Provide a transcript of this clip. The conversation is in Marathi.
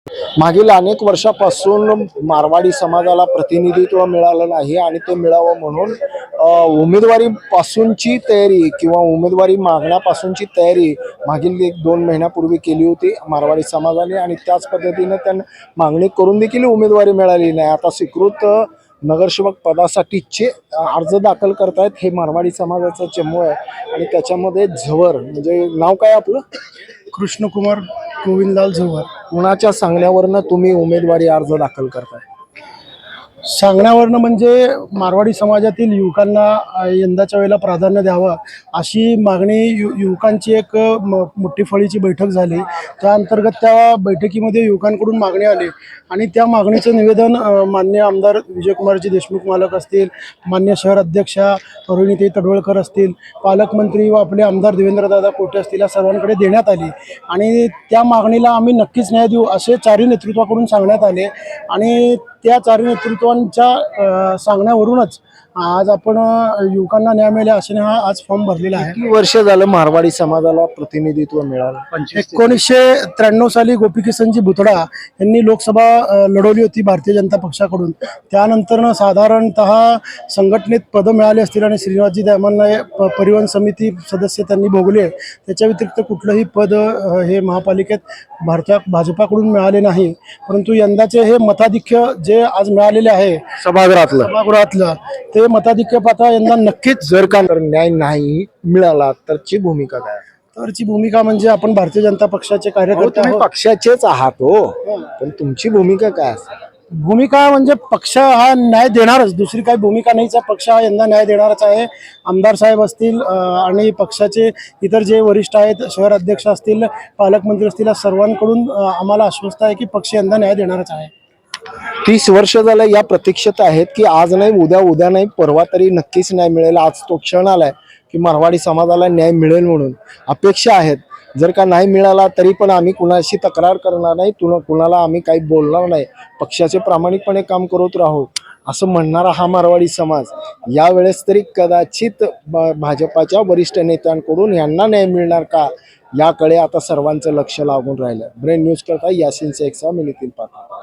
मागील अनेक वर्षापासून मारवाडी समाजाला प्रतिनिधित्व मिळालं नाही आणि ते मिळावं म्हणून उमेदवारी पासूनची तयारी किंवा उमेदवारी मागण्यापासूनची तयारी मागील 1-2 महिन्यापूर्वी केली होती मारवाडी समाजाने आणि त्याच पद्धतीने त्यांना मागणी करून देखील उमेदवारी मिळाली नाही। आता स्वीकृत नगरसेवक पदासाठीचे अर्ज दाखल करतायत हे मारवाडी समाजाचा चमू आहे आणि त्याच्यामध्ये झवर म्हणजे नाव काय आपलं कृष्णकुमार गोविंदलाल झंवर। कुणाच्या सांगण्यावरनं तुम्ही उमेदवारी अर्ज दाखल करताय? सांगण्यावरनं म्हणजे मारवाडी समाजातील युवकांना यंदाच्या वेळेला प्राधान्य द्यावं अशी मागणी युवकांची एक मोठी फळीची बैठक झाली। त्या अंतर्गत त्या बैठकीमध्ये युवकांकडून मागणी आली आणि त्या मागणीचं निवेदन मान्य आमदार विजयकुमारजी देशमुख मालक असतील, मान्य शहर अध्यक्षा रोहिणीताई तडवळकर असतील, पालकमंत्री व आपले आमदार देवेंद्रदादा कोटे असतील या सर्वांकडे देण्यात आली आणि त्या मागणीला आम्ही नक्कीच न्याय देऊ असे चारही नेतृत्वाकडून सांगण्यात आले आणि त्या चारही नेतृत्वांच्या सांगण्यावरूनच आज आपण युवकांना न्याय मिळेल अशाने हा आज फॉर्म भरलेला आहे। किती वर्ष झालं मारवाडी समाजाला प्रतिनिधित्व मिळालं? 1993 साली गोपीकिसनजी भुतडा यांनी लोकसभा लढवली होती भारतीय जनता पक्षाकडून। त्यानंतर साधारणतः संघटनेत पदं मिळाली असतील आणि श्रीनिवासजी दयामांना परिवहन समिती सदस्य त्यांनी भोगले। त्याच्या व्यतिरिक्त कुठलंही पद हे महापालिकेत भाजपाकडून मिळाले नाही, परंतु यंदाचे हे मताधिक्य जे आज मिळालेले आहे सभागृहातलं ते मताधिक्य पाहता यंदा नक्कीच जर का न्याय नाही मिळाला तर ची भूमिका काय? तरची भूमिका म्हणजे आपण भारतीय जनता पक्षाचे कार्यकर्ते तुम्ही पक्षाचेच आहात हो, पण तुमची भूमिका काय असेल? भूमिका म्हणजे पक्ष हा न्याय देणारच, दुसरी काही भूमिका नाहीचा। पक्ष हा यंदा न्याय देणारच आहे। आमदार साहेब असतील आणि पक्षाचे इतर जे वरिष्ठ आहेत, शहर अध्यक्ष असतील, पालकमंत्री असतील, या सर्वांकडून आम्हाला आश्वस्त आहे की पक्ष यंदा न्याय देणारच आहे। 30 वर्ष झालं या प्रतीक्षेत आहेत की आज नाही उद्या नाही परवा तरी नक्कीच न्याय मिळेल। आज तो क्षण आलाय की मारवाडी समाजाला न्याय मिळेल म्हणून अपेक्षा आहेत। जर का नाही मिळाला तरी पण आम्ही कुणाशी तक्रार करणार नाही, कुणाला आम्ही काही बोलणार नाही, पक्षाचे प्रामाणिकपणे काम करत राहू असं म्हणणारा हा मारवाडी समाज यावेळेस तरी कदाचित भाजपाच्या वरिष्ठ नेत्यांकडून यांना न्याय मिळणार का याकडे आता सर्वांचं लक्ष लागून राहिलं। ब्रेन न्यूज करता यासिन शेखचा मी नितीन पाटील।